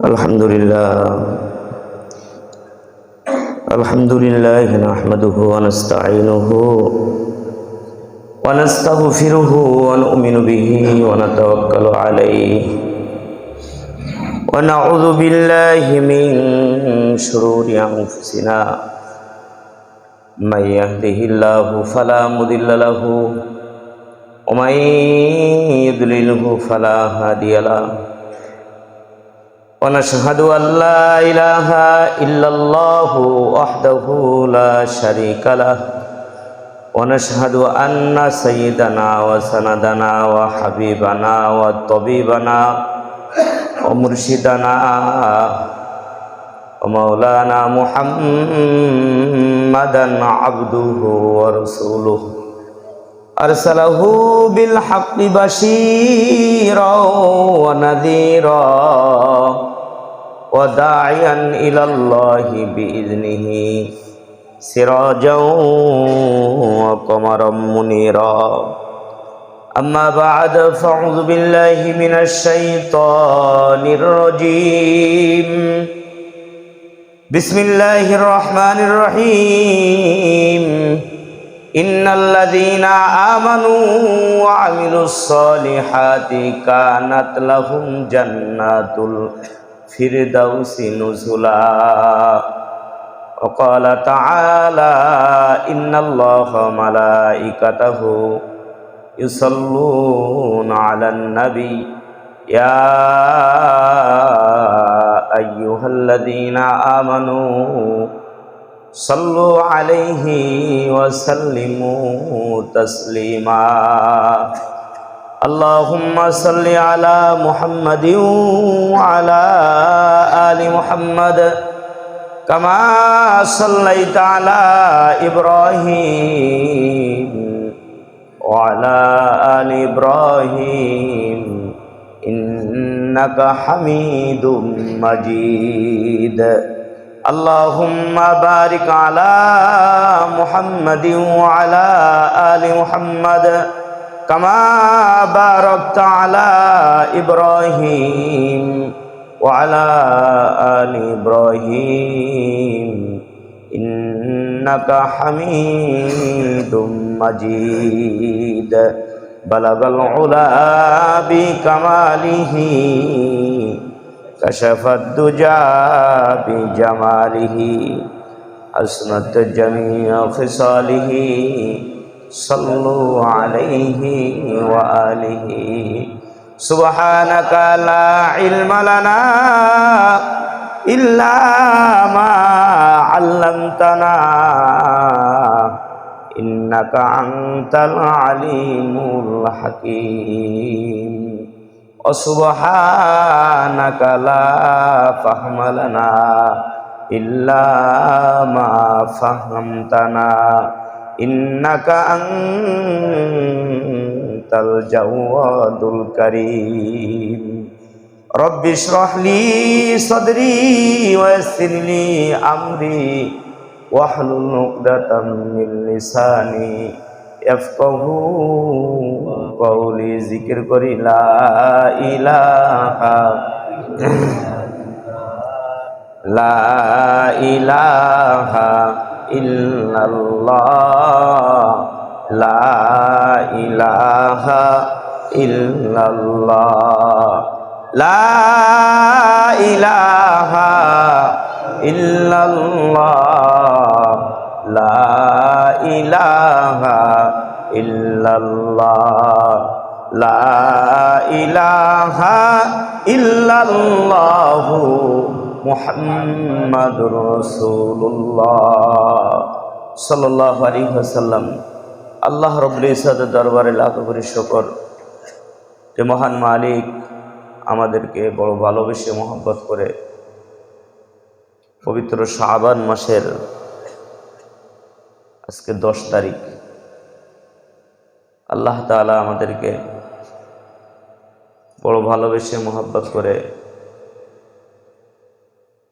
अल्हम्दुलिल्लाह नहमदुहु व नस्तईनुहु व नस्तगफिरुहु व नु'मिनु बिही व नतवक्कलु अलैहि व नऊज़ु बिल्लाहि मिन शुरूरि अंफुसिना मय यहदिहिल्लाहु फला मुदिल्ल लहु व मय युद्लिलहु फला हादिय लहु ونشهد أن لا إله إلا الله وحده لا شريك له ونشهد أن سيدنا وسندنا وحبيبنا وطبيبنا ومرشدنا ومولانا محمدا عبده ورسوله أرسله بالحق بشيرا ونذيرا وداعيا إلى الله بإذنه سراجا وقمرا منيرا أما بعد فأعوذ بالله من الشيطان الرجيم بسم الله الرحمن الرحيم إن الذين آمنوا وعملوا الصالحات كانت لهم جنات الفردوس نزلا وقال تعالى إن الله وملائكته يصلون على النبي يا أيها الذين آمنوا صلوا عليه وسلموا تسليما اللهم صل على محمد وعلى آل محمد كما صليت على إبراهيم وعلى آل إبراهيم إنك حميد مجيد اللهم بارك على محمد وعلى آل محمد كما باركت على إبراهيم وعلى آل إبراهيم إنك حميد مجيد بلغ العلا بكماله كشف الدجى بجماله حسنت جميع خصاله صلوا عليه وآله سبحانك لا علم لنا إلا ما علمتنا إنك أنت العليم الحكيم وسبحانك لا فهم لنا إلا ما فهمتنا إنك أنت الجواد الكريم رب اشرح لي صدري ويسر لي أمري واحلل عقدة من لساني يفقهوا قولي ذكر করি لا إله إلا الله لا إله إلا الله لا إله إلا الله لا إله إلا الله لا إله إلا الله মুহাম্মাদুর রাসূলুল্লাহ সাল্লাল্লাহু আলাইহি ওয়াসাল্লাম। আল্লাহ রাব্বুল ইজ্জতের দরবারে লাখ কোটি শুকর যে মহান মালিক আমাদেরকে বড় ভালোবেসে মহব্বত করে পবিত্র শাবান মাসের আজকে 10 তারিখ আল্লাহ তাআলা আমাদেরকে বড় ভালোবেসে মহব্বত করে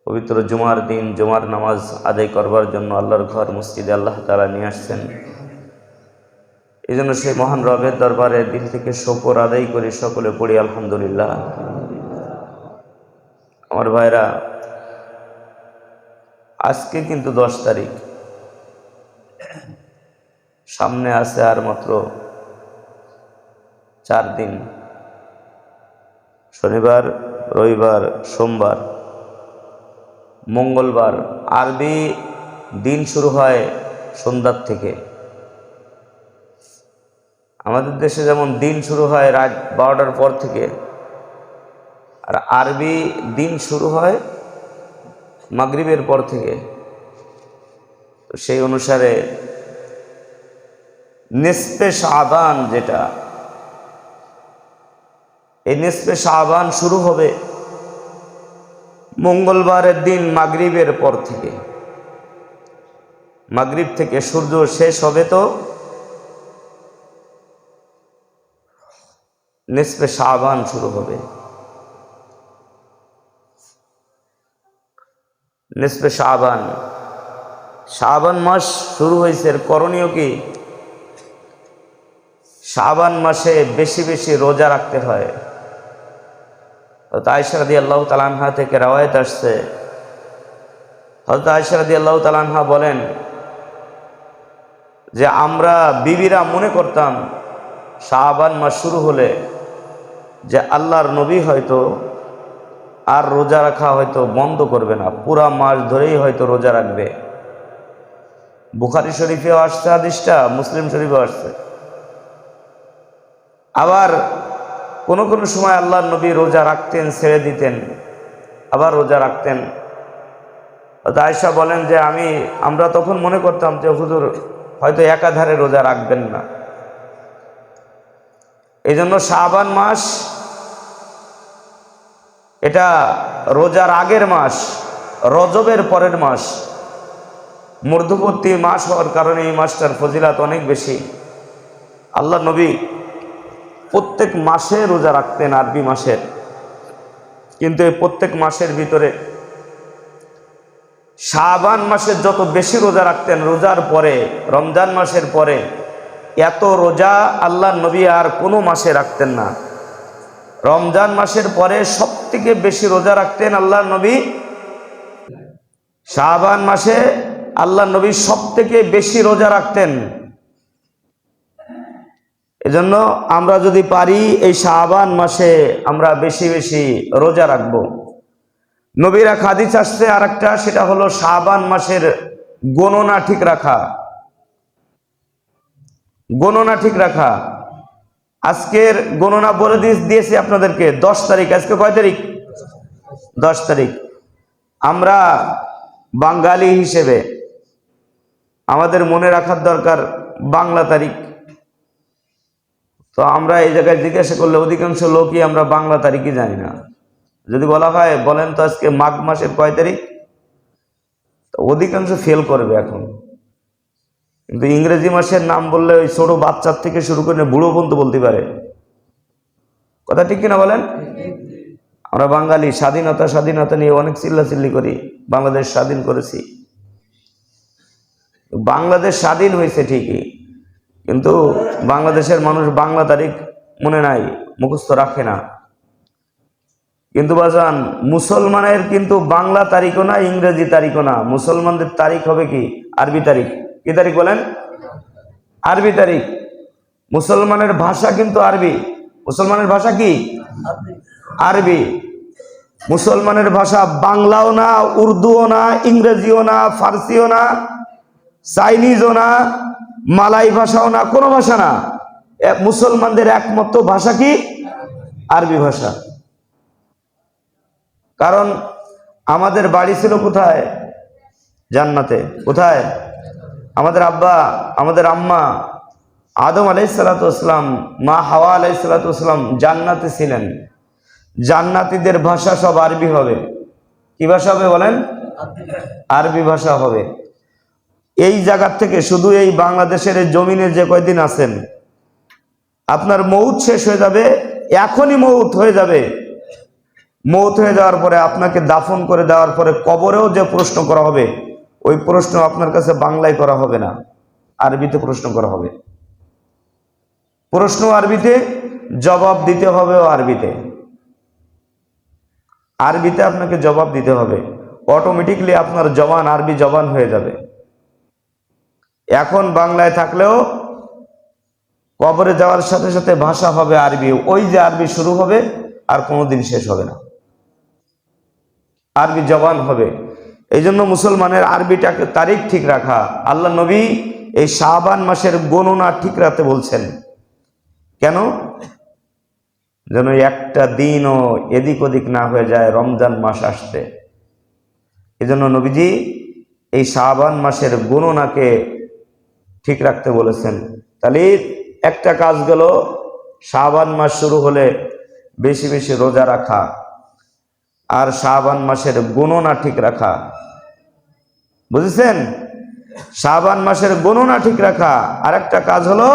পবিত্র জুমার দিন জুমার নামাজ আদায় করবার জন্য আল্লাহর ঘর মসজিদে আল্লাহ তাআলা নিয়ে আসছেন। এই জন্য সেই মহান রবের দরবারে দিল থেকে শুকর আদায় করে সকলে পড়ি আলহামদুলিল্লাহ। আমার ভাইরা, আজকে কিন্তু 10 তারিখ, সামনে আছে আর মাত্র 4 দিন। শনিবার, রবিবার, সোমবার, মঙ্গলবার। আরবি দিন শুরু হয় সন্ধ্যার থেকে। আমাদের দেশে যেমন দিন শুরু হয় রাত 12টার পর থেকে, আর আরবি দিন শুরু হয় মাগরিবের পর থেকে। তো সেই অনুসারে নিসফে শাবান, যেটা এই নিসফে শাবান শুরু হবে মঙ্গলবারের দিন মাগরিবের পর থেকে। মাগরিব থেকে সূর্য শেষ হবে তো নিসফে শাবান শুরু হবে। নিসফে শাবান, শাবান মাস শুরু হয়েছে। এর করণীয় কি? শাবান মাসে বেশি বেশি রোজা রাখতে হয়। হযরত আয়েশা রাদিয়াল্লাহু তাআলা আনহা থেকে রওয়ায়াত আসছে, হযরত আয়েশা রাদিয়াল্লাহু তাআলা আনহা বলেন যে আমরা বিবিরা মনে করতাম শাবান মাস শুরু হলে যে আল্লাহর নবী হয়তো আর রোজা রাখা হয়তো বন্ধ করবে না, পুরা মাস ধরেই হয়তো রোজা রাখবে। বুখারী শরীফেও আসছে হাদিসটা, মুসলিম শরীফেও আসছে। আবার কোন কোন সময় আল্লাহর নবী রোজা রাখতেন, ছেড়ে দিতেন, আবার রোজা রাখতেন। আয়েশা বলেন যে আমরা তখন মনে করতাম যে হুজুর হয়তো একাধারে রোজা রাখবেন না। এই জন্য শাবান মাস এটা রোজার আগের মাস, রজবের পরের মাস, মধ্যবর্তী মাস হওয়ার কারণে এই মাসটার ফজিলাত অনেক বেশি। আল্লাহ নবী প্রত্যেক মাসে রোজা রাখতেন আরবি মাসের, কিন্তু এই প্রত্যেক মাসের ভিতরে শাবান মাসের যত বেশি রোজা রাখতেন, রোজার পরে, রমজান মাসের পরে এত রোজা আল্লাহ নবী আর কোনো মাসে রাখতেন না। রমজান মাসের পরে সবথেকে বেশি রোজা রাখতেন আল্লাহ নবী শাবান মাসে। আল্লাহ নবী সবথেকে বেশি রোজা রাখতেন। এজন্য আমরা যদি পারি এই শাবান মাসে আমরা বেশি বেশি রোজা রাখবো। নবীর এক হাদিস আসছে আরেকটা, সেটা হলো শাবান মাসের গণনা ঠিক রাখা। গণনা ঠিক রাখা। আজকের গণনা বলে দিয়েছি আপনাদেরকে 10 তারিখ। আজকে কয় তারিখ? 10 তারিখ। আমরা বাঙালি হিসেবে আমাদের মনে রাখার দরকার বাংলা তারিখ। তো আমরা এই জায়গায় জিজ্ঞাসা করলে অধিকাংশ লোকই আমরা বাংলা তারিখই জানি না। যদি বলা হয় বলেন তো আজকে মাঘ মাসের কয় তারিখ, তো অধিকাংশ ফেল করবে এখন। কিন্তু ইংরেজি মাসের নাম বললে ওই ছোট বাচ্চার থেকে শুরু করে বুড়ো পর্যন্ত বলতে পারে। কথা ঠিক কিনা বলেন? আমরা বাঙালি স্বাধীনতা স্বাধীনতা নিয়ে অনেক চিল্লাচিল্লি করি, বাংলাদেশ স্বাধীন করেছি। বাংলাদেশ স্বাধীন হয়েছে ঠিকই, কিন্তু বাংলাদেশের মানুষ বাংলা তারিখ মনে নাই, মুখস্থ রাখে না। কিন্তু বাজান, মুসলমানের কিন্তু বাংলা তারিখও না, ইংরেজি তারিখও না। মুসলমানদের তারিখ হবে কি? আরবি তারিখ। কি তারিখ বলেন? আরবি তারিখ। মুসলমানের ভাষা কিন্তু আরবি। মুসলমানের ভাষা কি? আরবি। মুসলমানের ভাষা বাংলাও না, উর্দুও না, ইংরেজিও না, ফার্সিও না, চাইনিজও না, মালাই ভাষাও না, কোনো ভাষা না। মুসলমানদের একমাত্র ভাষা কি? আরবি ভাষা। কারণ আমাদের বাড়ি ছিল কোথায়? জান্নাতে। কোথায়? আমাদের আব্বা, আমাদের আম্মা আদম আলাইহিসসালাম, মা হাওয়া আলাইহিসসালাম জান্নাতে ছিলেন। জান্নাতীদের ভাষা সব আরবি হবে। কি ভাষা হবে বলেন? আরবি ভাষা হবে। এই জায়গা থেকে শুধু এই বাংলাদেশের এই জমিনে যে কয়দিন আছেন, আপনার মৌত শেষ হয়ে যাবে, এখনই মৌত হয়ে যাবে। মৌত হয়ে যাওয়ার পরে আপনাকে দাফন করে দেওয়ার পরে কবরেও যে প্রশ্ন করা হবে, ওই প্রশ্ন আপনার কাছে বাংলায় করা হবে না, আরবিতে প্রশ্ন করা হবে। প্রশ্ন আরবিতে, জবাব দিতে হবেও আরবিতে। আরবিতে আপনাকে জবাব দিতে হবে, অটোমেটিকলি আপনার জবান আরবি জবান হয়ে যাবে। এখন বাংলায় থাকলেও কবরে যাওয়ার সাথে সাথে ভাষা হবে আরবি, ওই যে আরবি শুরু হবে আর কোনোদিন শেষ হবে না, আরবি জবান হবে। এই জন্য মুসলমানের আরবিটাকে তারিখ ঠিক রাখা, আল্লাহ নবী এই শাবান মাসের গণনা ঠিক রাখতে বলছেন। কেন? যেন একটা দিনও এদিক ওদিক না হয়ে যায় রমজান মাস আসতে। এই জন্য নবীজি এই শাবান মাসের গণনাকে ঠিক রাখতে বলেছেন। তাহলে একটা কাজ গেল, শাবান মাস শুরু হলে বেশি বেশি রোজা রাখা আর শাবান মাসের গণনা ঠিক রাখা। বুঝেছেন? শাবান মাসের গণনা ঠিক রাখা। আর একটা কাজ হলো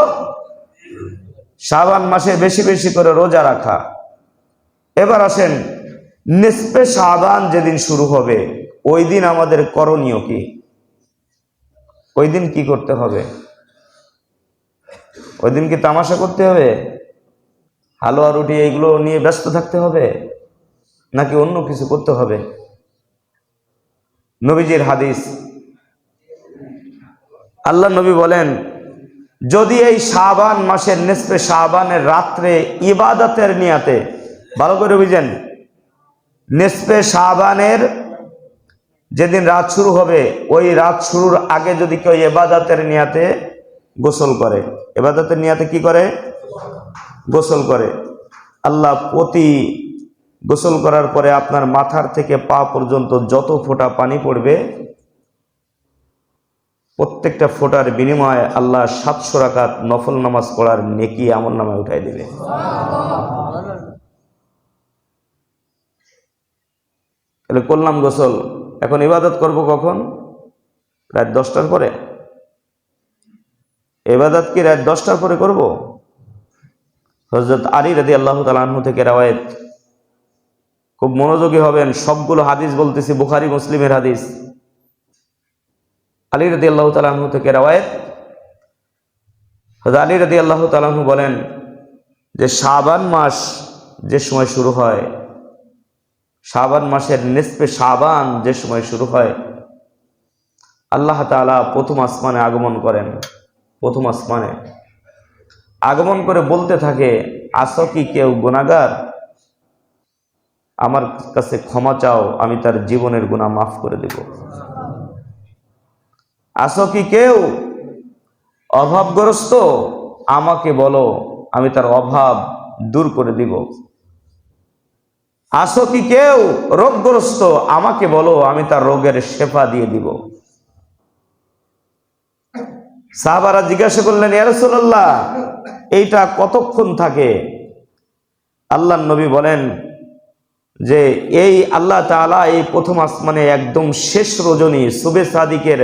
শাবান মাসে বেশি বেশি করে রোজা রাখা। এবার আসেন, নিসফে শাবান যেদিন শুরু হবে ওই দিন আমাদের করণীয় কি? ওই দিন কি করতে হবে? ওই দিন কি তামাশা করতে হবে, হালুয়া রুটি এইগুলো নিয়ে ব্যস্ত থাকতে হবে, নাকি অন্য কিছু করতে হবে? নবীজির হাদিস, আল্লাহ নবী বলেন, যদি এই শাবান মাসের নিসফে শাবানের রাত্রে ইবাদতের নিয়াতে, ভালো করে বুঝেন, নিসফে শাবানের যেদিন রাত শুরু হবে ওই রাত শুরুর আগে যদি কেউ ইবাদতের নিয়াতে গোসল করে, ইবাদতের নিয়াতে কি করে? গোসল করে। আল্লাহ প্রতি গোসল করার পরে আপনার মাথার থেকে পা পর্যন্ত যত ফোঁটা পানি পড়বে প্রত্যেকটা ফোঁটার বিনিময়ে আল্লাহ 700 রাকাত নফল নামাজ পড়ার নেকি আমল নামায় উঠাই দেবে। তাহলে করলাম গোসল, এখন ইবাদত করব কখন? রাত 10টার পরে? ইবাদত কি রাত 10টার পরে করব? হযরত আলী রাদিয়াল্লাহু তাআলা আনহু থেকে রওয়ায়াত, খুব মনোযোগী হবেন, সবগুলো হাদিস বলতেছি, বুখারী মুসলিমের হাদিস। আলী রাদিয়াল্লাহু তাআলা আনহু থেকে রওয়ায়াত, হযরত আলী রাদিয়াল্লাহু তাআলা আনহু বলেন যে শাবান মাস যে সময় শুরু হয়, শাবান মাসের নিসফে শাবান যে সময় শুরু হয়, আল্লাহ তাআলা প্রথম আসমানে আগমন করেন। প্রথম আসমানে আগমন করে বলতে থাকে, আসো কি কেউ গুনাহগার? আমার কাছে ক্ষমা চাও, আমি তার জীবনের গুনাহ মাফ করে দেব। আসো কি কেউ অভাবগ্রস্ত? আমাকে বলো, আমি তার অভাব দূর করে দিব। আসো কি কেউ রোগগ্রস্ত? আমাকে বলো, আমি তার রোগের শেফা দিয়ে দিব। সাহাবারা জিজ্ঞাসা করলেন, ইয়া রাসূলুল্লাহ, এইটা কতক্ষণ থাকে? আল্লাহর নবী বলেন যে এই আল্লাহ তাআলা এই প্রথম আসমানে একদম শেষ রজনী সুবে সাদিকের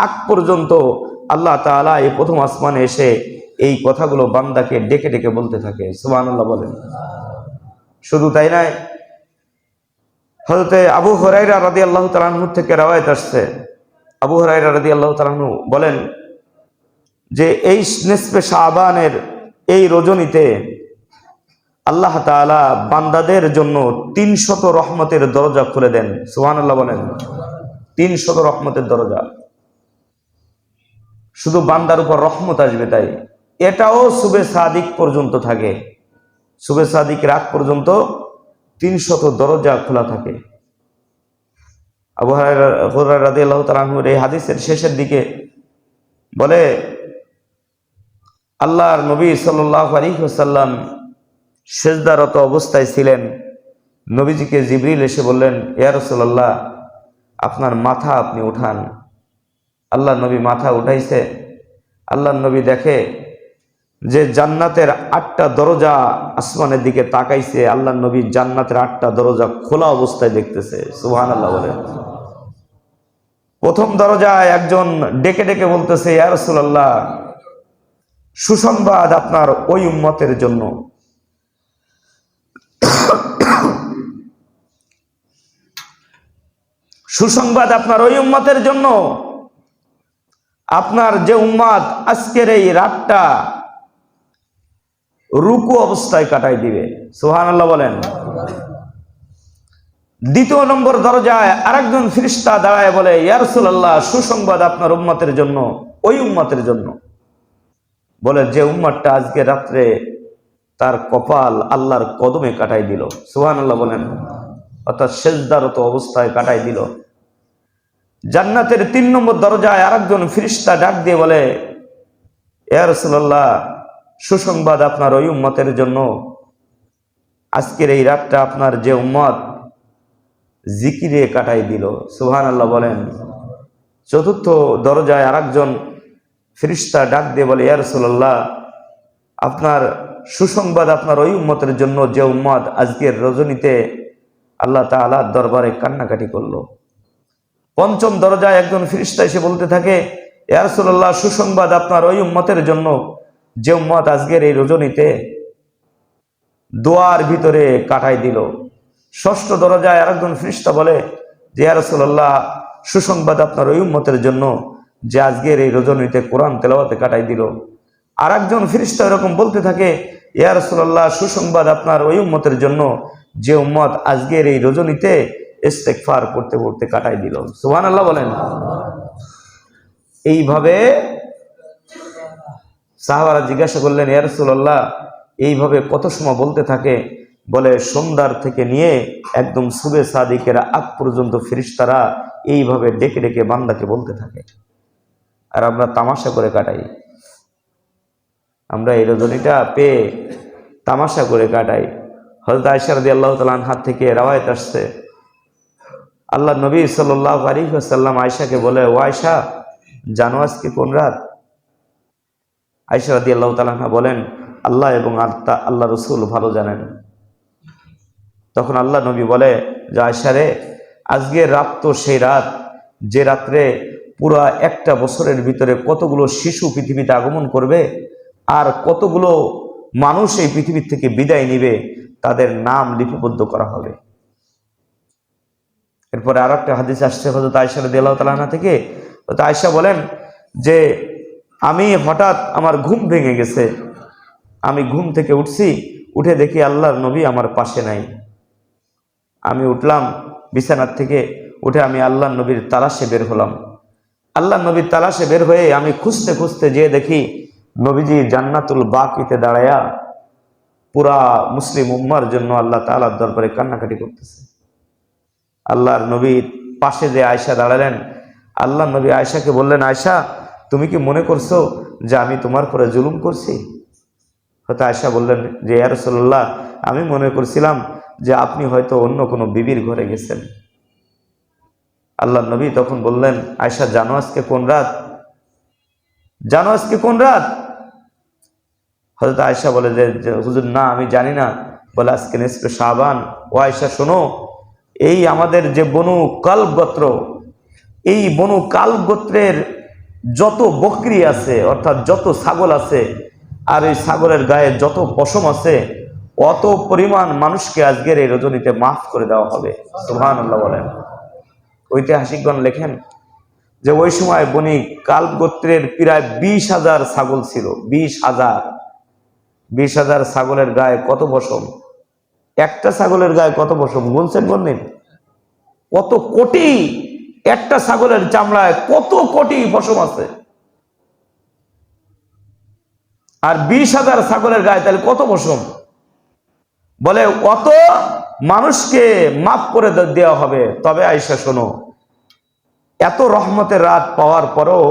আগ পর্যন্ত আল্লাহ তাআলা এই প্রথম আসমানে এসে এই কথাগুলো বান্দাকে ডেকে ডেকে বলতে থাকে। সুবহানাল্লাহ বলেন। শুধু তাই নয়, হযরতে আবু হুরায়রা রাদিয়াল্লাহু তাআলা আনহু থেকে রওয়ায়াত আসছে, আবু হুরায়রা রাদিয়াল্লাহু তাআলা আনহু বলেন যে এই নিসফে শাবানের এই রজনীতে আল্লাহ তাআলা বান্দাদের জন্য 300 রহমতের দরজা খুলে দেন। সুবহানাল্লাহ বলেন। 300 রহমতের দরজা, শুধু বান্দার উপর রহমত আসবে তাই। এটাও সুবে সাদিক পর্যন্ত থাকে, সুবে সাদিক রাত পর্যন্ত 300 দরজা খোলা থাকে। আবু হুরায়রা রাদিয়াল্লাহু তাআলা আনহু এই হাদিসের শেষের দিকে বলে, আল্লাহর নবী সাল্লাল্লাহু আলাইহি ওয়াসাল্লাম সিজদারত অবস্থায় ছিলেন। নবীজিকে জিবরিল এসে বললেন, ইয়া রাসূলুল্লাহ, আপনার মাথা আপনি উঠান। আল্লাহ নবী মাথা উঠাইছে। আল্লাহ নবী দেখে যে জান্নাতের 8টা দরজা আসমানের দিকে তাকাইছে। আল্লাহ নবী জান্নাতের 8টা দরজা খোলা অবস্থায় দেখতেছে। সুবহানাল্লাহ বলেন। প্রথম দরজায় একজন ডেকে ডেকে বলতেছে, ইয়া রাসূলুল্লাহ, সুসংবাদ আপনার ওই উম্মতের জন্য। সুসংবাদ আপনার ওই উম্মতের জন্য, আপনার যে উম্মত আজকের এই রাতটা রুকু অবস্থায় কাটাই দিবে। সুবহানাল্লাহ বলেন। দ্বিতীয় নম্বর দরজায় আরেকজন ফেরেশতা দাঁড়ায় বলে, ইয়া রাসূলুল্লাহ, সুসংবাদ আপনার উম্মতের জন্য, ওই উম্মতের জন্য। বলে, যে উম্মতটা আজকে রাত্রে তার কপাল আল্লাহর কদমে কাটাই দিল। সুবহানাল্লাহ বলেন। অর্থাৎ সেজদারত অবস্থায় কাটাই দিল। জান্নাতের 3 নম্বর দরজায় আরেকজন ফেরেশতা ডাক দিয়ে বলে, ইয়া রাসূলুল্লাহ, সুসংবাদ আপনার ওই উম্মতের জন্য, আজকের এই রাতটা আপনার যে উম্মত জিকিরে কাটাই দিল। সুবহানাল্লাহ বলেন। চতুর্থ দরজায় আরেকজন ফেরেশতা ডাক দিয়ে বলে, ইয়া রাসূলুল্লাহ, আপনার সুসংবাদ আপনার ওই উম্মতের জন্য, যে উম্মত আজকের রজনীতে আল্লাহ তাআলার দরবারে কান্নাকাটি করলো। পঞ্চম দরজায় একজন ফেরেশতা এসে বলতে থাকে, ইয়া রাসূলুল্লাহ, সুসংবাদ আপনার ওই উম্মতের জন্য, যে উম্মত আজকের এই রজনীতে দোয়ার ভিতরে কাটাই দিল। ষষ্ঠ দরজায় আরেকজন ফেরেশতা বলে, যে ইয়া রাসূলুল্লাহ, সুসংবাদ আপনার ওই উম্মতের জন্য, যে আজকের এই রজনীতে কোরআন তেলাওয়াতে কাটাই দিল। আরেকজন ফেরেশতা এরকম বলতে থাকে, ইয়া রাসূলুল্লাহ, সুসংবাদ আপনার ওই উম্মতের জন্য, যে উম্মত আজকের এই রজনীতে ইস্তেগফার করতে করতে কাটাই দিল। সুবহানাল্লাহ বলেন। এইভাবে সাহাবারা জিজ্ঞাসা করলেন, ইয়া রাসূলুল্লাহ, এইভাবে কত সময় বলতে থাকে? বলে, সন্ধ্যার থেকে নিয়ে একদম সুবে সাদিকের আগ পর্যন্ত ফেরেশতারা এইভাবে ডেকে ডেকে বান্দাকে বলতে থাকে। আর আমরা তামাশা করে কাটাই। আমরা এই রজনীটা পেয়ে তামাশা করে কাটাই। হযরত আয়েশা রাদিয়াল্লাহু তাআলা আনহা থেকে রওয়ায়াত আসছে, আল্লাহ নবী সাল্লাল্লাহু আলাইহি ওয়াসাল্লাম আয়েশাকে বলে, ও আয়েশা, জানো আজকে কোন রাত? আয়েশা রাদিয়াল্লাহু তাআলা আনহা বলেন, আল্লাহ এবং আল্লাহ রাসূল ভালো জানেন। তখন আল্লাহ নবী বলে, যে আয়েশা রে, আজকের রাত তো সেই রাত যে রাত্রে পুরা একটা বছরের ভিতরে কতগুলো শিশু পৃথিবীতে আগমন করবে, আর কতগুলো মানুষ এই পৃথিবী থেকে বিদায় নিবে, তাদের নাম লিপিবদ্ধ করা হবে। এরপরে আর একটা হাদিস আসছে হযরত আয়েশা রাদিয়াল্লাহু তাআলা আনহা থেকে। হযরত আয়েশা বলেন যে, আমি হঠাৎ আমার ঘুম ভেঙে গেছে। আমি ঘুম থেকে উঠছি, উঠে দেখি আল্লাহর নবী আমার পাশে নাই। আমি উঠলাম বিছানার থেকে, উঠে আমি আল্লাহর নবীর তালাশে বের হলাম। আল্লাহর নবীর তালাশে বের হয়ে আমি খুঁজতে খুঁজতে যেয়ে দেখি নবীজি জান্নাতুল বাকিতে দাঁড়ায়া পুরা মুসলিম উম্মার জন্য আল্লাহ তাআলার দরবারে কান্নাকাটি করতেছে। আল্লাহর নবীর পাশে যে আয়েশা দাঁড়ালেন, আল্লাহর নবী আয়েশাকে বললেন, আয়েশা, তুমি কি মনে করছো যে আমি তোমার পরে জুলুম করছি? হয়তো আয়েশা বললেন যে, ইয়া রাসূলুল্লাহ, আমি মনে করছিলাম যে আপনি হয়তো অন্য কোনো বিবির ঘরে গেছেন। আল্লাহর নবী তখন বললেন, আয়েশা, জানো আজকে কোন রাত? জানো আজকে কোন রাত? হযরত আয়েশা বলে যে, হুজুর, না, আমি জানি না। বলে, আজকে নিসফে শাবান। ও আয়েশা, শোনো, এই আমাদের যে বনু কালব গোত্র, এই বনু কালব গোত্রের যত বকরি আছে, অর্থাৎ যত ছাগল আছে, আর এই ছাগলের গায়ে যত পশম আছে, অত পরিমাণ মানুষকে আজকের এই রজনীতে মাফ করে দেওয়া হবে। সুবহানাল্লাহ বলেন। ঐতিহাসিকগণ লেখেন যে ওই সময় বনি কালব গোত্রের প্রায় 20,000 ছাগল ছিল। 20,000 ছাগলের গায়ে কত পশম? একটা ছাগলের গায়ে কত পশম গুনছেন? বললেন কত কোটি? একটা ছাগলের চামড়ায় কত কোটি পশম আছে। আর 20,000 ছাগলের গায়ে তাহলে কত পশম? বলে, অত মানুষকে মাফ করে দেওয়া হবে। তবে আয়েশা, শোনো, এত রহমতের রাত পাওয়ার পরেও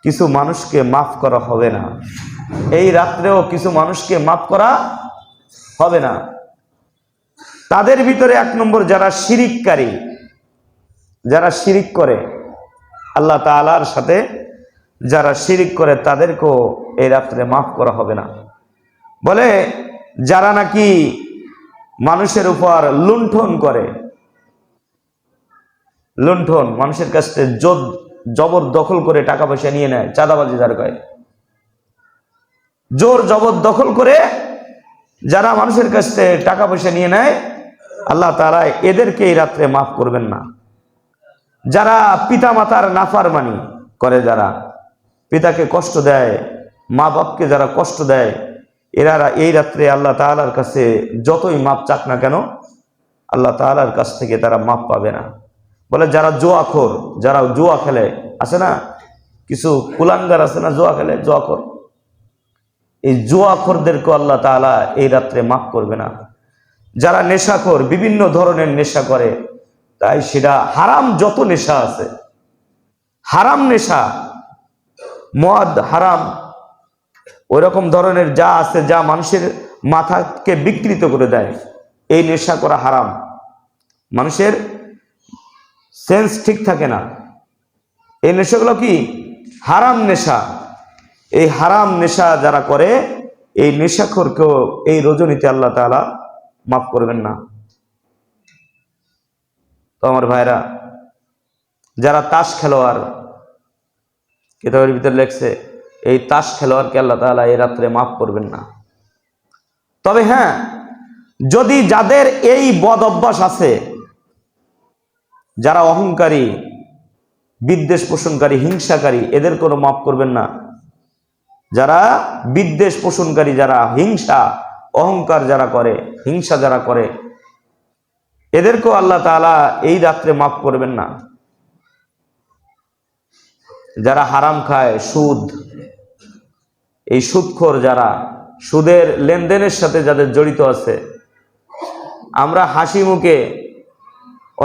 কিছু মানুষকে মাফ করা হবে না। এই রাত্রেও কিছু মানুষকে মাফ করা হবে না। তাদের ভিতরে 1 নম্বর যারা শিরিককারী, যারা শিরিক করে আল্লাহ তাআলার সাথে, যারা শিরিক করে তাদেরকেও এই রাত্রে মাফ করা হবে না। বলে, যারা নাকি মানুষের উপর লুণ্ঠন করে, লুণ্ঠন, মানুষের কাছ থেকে জবর দখল করে টাকা পয়সা নিয়ে নেয়, চাঁদাবাজি যার কয়, জোর জবর দখল করে যারা মানুষের কাছ থেকে টাকা পয়সা নিয়ে নেয়, আল্লাহ তাআলা এদেরকে এই রাত্রে মাফ করবেন না। যারা পিতা মাতার নাফরমানি করে, যারা পিতাকে কষ্ট দেয়, মা বাপকে যারা কষ্ট দেয়, এরা এই রাত্রে আল্লাহ তাআলার কাছে যতই মাপ চাক না কেন, আল্লাহ তাআলার কাছ থেকে তারা মাপ পাবে না। বলে যারা জুয়াখোর, যারা জুয়া খেলে, আছে না কিছু কুলাঙ্গার আছে না জুয়া খেলে, জুয়াখোর, এই জুয়াখোরদেরকে আল্লাহ তাআলা এই রাত্রে মাফ করবে না। যারা নেশাখোর, বিভিন্ন ধরনের নেশা করে, তাই সেটা হারাম, যত নেশা আছে হারাম নেশা, মদ হারাম, ওই রকম ধরনের যা আছে যা মানুষের মাথাকে বিকৃত করে দেয়, এই নেশা করা হারাম। মানুষের সেন্স ঠিক থাকে না, এই নেশাগুলো কি হারাম নেশা। এই হারাম নেশা যারা করে, এই নেশাখোরকেও এই রজনীতে আল্লাহ তাআলা মাফ করবেন না। তো আমার ভাইরা, যারা তাস খেলোয়াড়, কিতাবের ভিতরে লেখছে এই তাস খেলোয়াড়কে আল্লাহ তাআলা এই রাত্রে মাফ করবেন না। তবে হ্যাঁ, যদি যাদের এই বদ অভ্যাস আছে, যারা অহংকারী, বিদ্বেষ পোষণকারী, হিংসাকারী, এদের কোনো মাফ করবেন না। যারা বিদ্বেষ পোষণকারী, যারা হিংসা অহংকার যারা করে, হিংসা যারা করে, এদেরকেও আল্লাহ তাআলা এই রাত্রে মাফ করবেন না। যারা হারাম খায়, সুদ, এই সুদখোর যারা, সুদের লেনদেনের সাথে যাদের জড়িত আছে, আমরা হাসি মুখে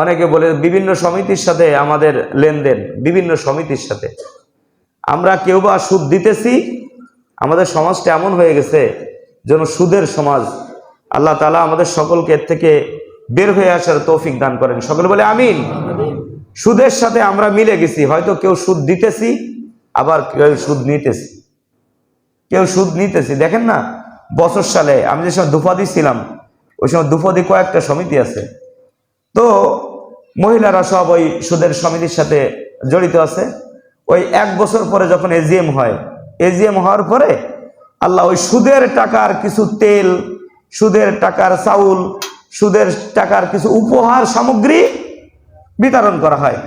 অনেকে বলে বিভিন্ন সমিতির সাথে আমাদের লেনদেন, বিভিন্ন সমিতির সাথে আমরা কেউ বা সুদ দিতেছি। আমাদের সমাজটা এমন হয়ে গেছে যেন সুদের সমাজ। আল্লাহ তাআলা আমাদের সকলকে এর থেকে বের হয়ে আসার তৌফিক দান করেন, সকলে বলে আমিন। সুদের সাথে আমরা মিলে গেছি, হয়তো কেউ সুদ দিতেছি, আবার কেউ সুদ নিতেছি, দেখেন না, বছর সালে আমি যে সময় দুফাদি ছিলাম, ওই সময় দুফাদি কয়েকটা সমিতি আছে, তো মহিলারা সব ওই সুদের সমিতির সাথে জড়িত আছে। ওই এক বছর পরে যখন এজিএম হয়, এজিএম হওয়ার পরে আল্লাহ ওই সুদের টাকার কিছু তেল, সুদের টাকার চাউল, সুদের টাকার কিছু উপহার সামগ্রী বিতরণ করা হয়।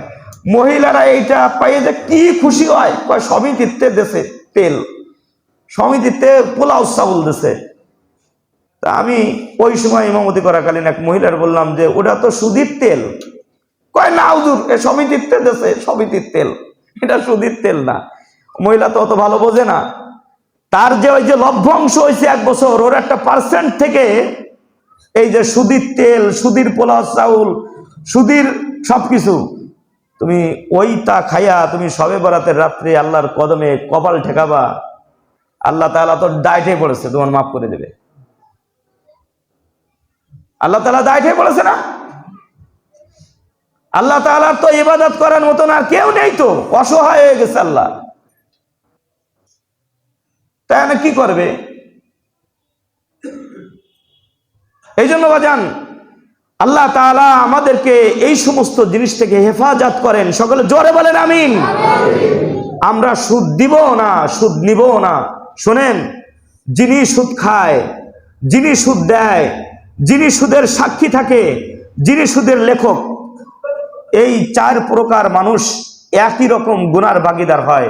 মহিলারা এইটা পাইয়ে যে কি খুশি হয়, কয় সমিতিতে দেশে তেল, সমিতিতে পোলাও চাউল দেশে। তা আমি ওই সময় ইমামতি করাকালীন এক মহিলার বললাম যে ওটা তো সুদির তেল। কয় না হুজুর, এ সমিতিতে দেশে, সমিতির তেল, এটা সুদির তেল না। মহিলা তো অত ভালো বোঝে না, তার যে ওই যে লভ্যাংশ হয়েছে এক বছর, ওর একটা পার্সেন্ট থেকে এই যে সুদির তেল, সুদির পোলাও চাউল, সুদির সবকিছু, তুমি ওইটা খাইয়া তুমি সবে বরাতের রাত্রে আল্লাহর কদমে কপাল ঠেকাবা, আল্লাহ তাআলা তো ডাইটে পড়েছে, তোমার মাফ করে দেবে। আল্লাহ তাআলা ডাইটে পড়েছে না? আল্লাহ তাআলার তো ইবাদত করার মতন আর কেউ নেই, তো অসহায় হয়ে গেছে আল্লাহ, তাই না? কি করবে? এই জন্য বাজান, আল্লাহ তাআলা আমাদেরকে এই সমস্ত জিনিস থেকে হেফাজত করেন, সকলে জোরে বলেন আমিন। আমরা সুদ দিব না, সুদ নিব না। শোনেন, যিনি সুদ খায়, যিনি সুদ দেয়, যিনি সুদের সাক্ষী থাকে, যিনি সুদের লেখক, এই চার প্রকার মানুষ একই রকম গুনার ভাগীদার হয়।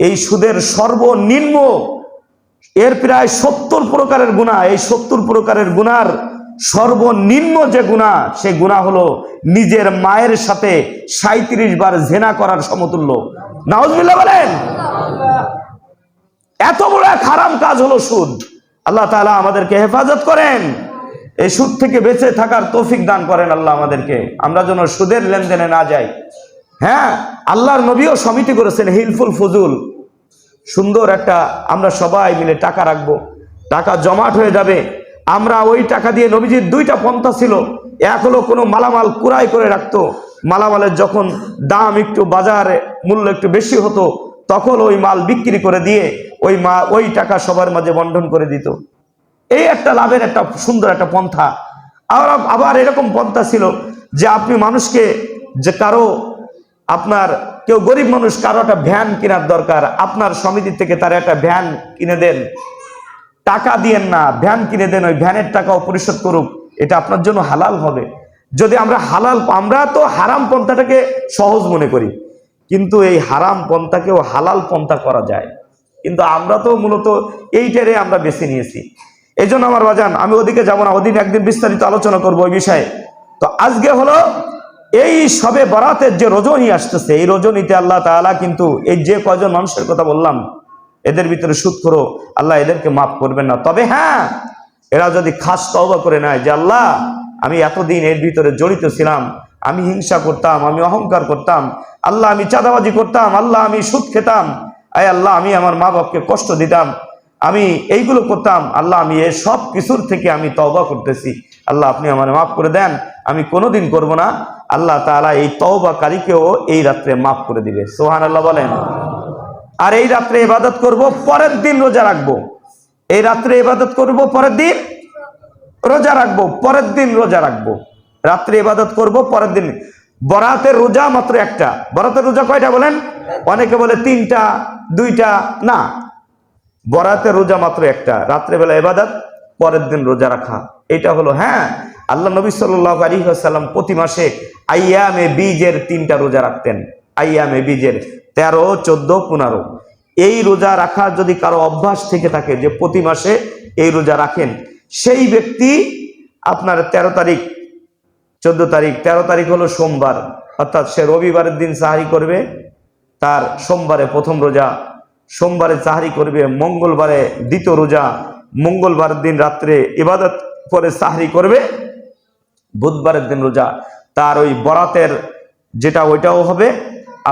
এই সুদের সর্বনিম্ন এর প্রায় 70 প্রকারের গুনাহ। এই 70 প্রকারের গুনার সর্বনিম্ন যে গুনাহ, সে গুনাহ হলো নিজের মায়ের সাথে 37 বার জেনা করার সমতুল্য। নাউজুবিল্লাহ বলেন। এত বড় এক হারাম কাজ হলো সুদ। আল্লাহ তাআলা আমাদেরকে হেফাজত করেন, এই সুদ থেকে বেঁচে থাকার তৌফিক দান করেন আল্লাহ আমাদেরকে, আমরা যেন সুদের লেনদেনে না যাই। হ্যাঁ, আল্লাহর নবীও সমিতি করেছেন হিলফুল ফুজুল, সুন্দর একটা, আমরা সবাই মিলে টাকা রাখবো, টাকা জমাট হয়ে যাবে। আমরা ওই টাকা দিয়ে, নবীজির দুইটা পন্থা ছিল, এক হলো কোনো মালামাল কুড়াই করে রাখতো, মালামালের যখন দাম একটু বাজারে মূল্য একটু বেশি হতো, তখন ওই মাল বিক্রি করে দিয়ে ওই টাকা সবার মাঝে বন্টন করে দিত। এই একটা লাভের একটা সুন্দর একটা পন্থা। আবার এরকম পন্থা ছিল যে আপনি মানুষকে, যে কারো, আপনার কেউ গরিব মানুষ, কারো একটা ভ্যান কেনার দরকার, আপনার সমিতি থেকে তার একটা ভ্যান কিনে দেন, টাকা দিয়েন না, ভ্যান কিনে দেন, ওই ভ্যানের টাকাও পরিশোধ করুক, এটা আপনার জন্য হালাল হবে। যদি আমরা তো হারাম পন্থাটাকে সহজ মনে করি, কিন্তু এই হারাম পন্থাকেও হালাল পন্থা করা যায়, কিন্তু আমরা তো মূলত এইটারে আমরা বেছে নিয়েছি। এই জন্য আমার বাজান, আমি ওদিকে যাব না, ওদিন একদিন বিস্তারিত আলোচনা করবো ওই বিষয়ে। তো আজকে হলো এই সবে বরাতের যে রজনী আসতেছে, এই রজনীতে আল্লাহ তাআলা কিন্তু এই যে কয়জন মানুষের কথা বললাম এদের ভিতরে সুদখোর, আল্লাহ এদেরকে মাফ করবেন না। তবে হ্যাঁ, এরা যদি খাস তওবা করে নেয় যে আল্লাহ আমি এতদিন এর ভিতরে জড়িত ছিলাম, আমি হিংসা করতাম, আমি অহংকার করতাম, আল্লাহ আমি চাঁদাবাজি করতাম, আল্লাহ আমি সুদ খেতাম, আয় আল্লাহ আমি আমার মা বাপকে কষ্ট দিতাম, আমি এইগুলো করতাম, আল্লাহ আমি এই সব কিছুর থেকে আমি তওবা করতেছি, আল্লাহ আপনি আমার মাফ করে দেন, আমি কোনোদিন করব না। আল্লাহ তাআলা এই তওবাকারীকেও এই রাত্রে মাফ করে দিবে। সুবহানাল্লাহ বলেন। আর এই রাত্রে ইবাদত করব, পরের দিন রোজা রাখবো। এই রাত্রে ইবাদত করব, পরের দিন রোজা রাখবো, পরের দিন রোজা রাখবো। রাত্রে ইবাদত করব, পরের দিন। বরাতের রোজা মাত্র একটা। বরাতের রোজা কয়টা বলেন? অনেকে বলে 3টা 2টা, না, বরাতের রোজা মাত্র একটা। রাত্রে বেলা ইবাদত, পরের দিন রোজা রাখা, এটা হলো। হ্যাঁ, আল্লাহ নবী সাল্লাল্লাহু আলাইহি ওয়াসাল্লাম প্রতি মাসে আইয়ামে বীজের 3টা রোজা রাখতেন। আইয়ামে বীজের 13, 14, 15। এই রোজা রাখা যদি কারো অভ্যাস থেকে থাকে যে প্রতি মাসে এই রোজা রাখেন, সেই ব্যক্তি আপনার 13 তারিখ 14 তারিখ, 13 তারিখ হলো সোমবার, অর্থাৎ সে রবিবারের দিন সাহারি করবে, তার সোমবারে প্রথম রোজা, সোমবারে সাহারি করবে, মঙ্গলবারে দ্বিতীয় রোজা, মঙ্গলবারের দিন রাত্রে ইবাদত করে সাহারি করবে, বুধবারের দিন রোজা। তার ওই বরাতের যেটা ওইটাও হবে,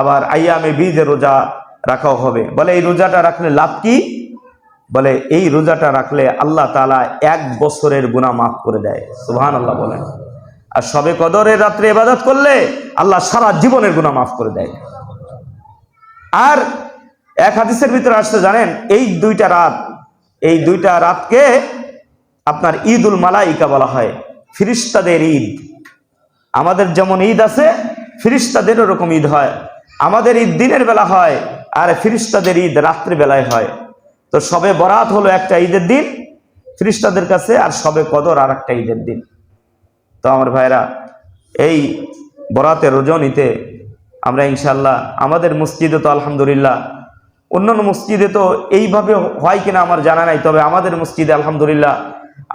আবার আইয়ামে বীজের রোজা রাখাও হবে। বলে এই রোজাটা রাখলে লাভ কি? বলে এই রোজাটা রাখলে আল্লাহ তাআলা 1 বছরের গুনাহ মাফ করে দেয়। সুবহানাল্লাহ বলেন। আর শবে কদরের রাত্রে ইবাদত করলে আল্লাহ সারা জীবনের গুনাহ মাফ করে দেয়। আর এক হাদিসের ভিতরে আসতে জানেন, এই 2টা রাত, এই 2টা রাতকে আপনার ঈদুল মালাইকা বলা হয়, ফেরেশতাদের ঈদ। আমাদের যেমন ঈদ আছে, ফেরেশতাদের ওরকম ঈদ হয়। আমাদের ঈদ দিনের বেলা হয়, আর ফেরেশতাদের ঈদ রাত্রি বেলায় হয়। তো শবে বরাত হলো একটা ঈদের দিন ফেরেশতাদের কাছে, আর শবে কদর আর একটা ঈদের দিন। তো আমার ভাইরা, এই বরাতের রজনীতে আমরা ইনশাল্লাহ আমাদের মসজিদে তো আলহামদুলিল্লাহ, অন্যান্য মসজিদে তো এইভাবে হয় কিনা আমার জানা নাই, তবে আমাদের মসজিদে আলহামদুলিল্লাহ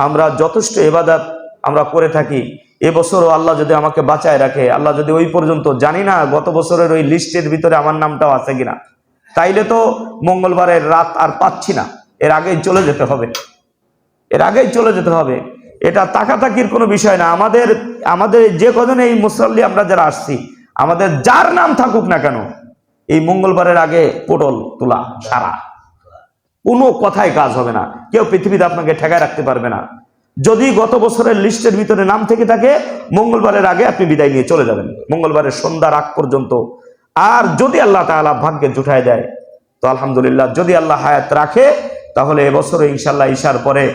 আমরা যথেষ্ট ইবাদত আমরা করে থাকি। এবছরও আল্লাহ যদি আমাকে বাঁচায় রাখে, আল্লাহ যদি ওই পর্যন্ত, জানি না গত বছরের ওই লিস্টের ভিতরে আমার নামটাও আছে কিনা, তাইলে তো মঙ্গলবারের রাত আর পাচ্ছি না, এর আগেই চলে যেতে হবে, এর আগেই চলে যেতে হবে। এটা তাকাতাকির কোনো বিষয় না। আমাদের যে কজন এই মুসল্লি আমরা যারা আসছি, আমাদের যার নাম থাকুক না কেন, এই মঙ্গলবারের আগে পটল তোলা সারা, কোনো কথাই কাজ হবে না। কেউ পৃথিবীতে আপনাকে ঠেকায় রাখতে পারবে না। যদি গত বছরের লিস্টের ভিতরে নাম থেকে থাকে, মঙ্গলবারের আগে আপনি বিদায় নিয়ে চলে যাবেন, মঙ্গলবারের সন্ধ্যার আগ পর্যন্ত। আর যদি আল্লাহ তাআলা ভাগ্যে জুটায় দেয় তো আলহামদুলিল্লাহ, যদি আল্লাহ হায়াত রাখে তাহলে এবছরও ইনশাল্লাহ ঈশার পরে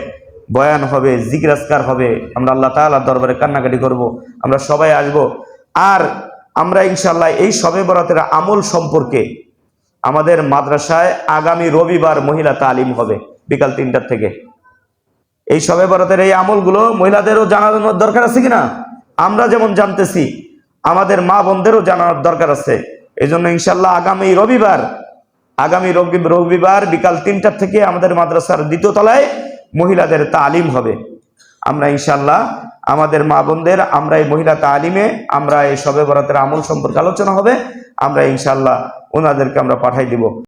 বয়ান হবে, জিকির আজকার হবে, আমরা আল্লাহ তাআলার দরবারে কান্নাকাটি করব, আমরা সবাই আসব। আর আমরা ইনশাল্লাহ এই শবে বরাতের আমল সম্পর্কে আমাদের মাদ্রাসায় আগামী রবিবার মহিলা তালিম হবে বিকাল 3টা থেকে। এই শবে বরাতের এই আমলগুলো মহিলাদেরও জানানোর দরকার আছে কিনা, আমরা যেমন জানতেছি আমাদের মা বোনদেরও জানানোর দরকার আছে। এই জন্য ইনশাল্লাহ আগামী রবিবার বিকাল 3টা থেকে আমাদের মাদ্রাসার 2য় তলায় মহিলাদের তালিম হবে। আমরা ইনশাল্লাহ আমাদের মা বোনদের, আমরা এই মহিলা তালিমে আমরা এই শবে বরাতের আমল সম্পর্কে আলোচনা হবে, আমরা ইনশাল্লাহ ওনাদেরকে আমরা পাঠাই দিব।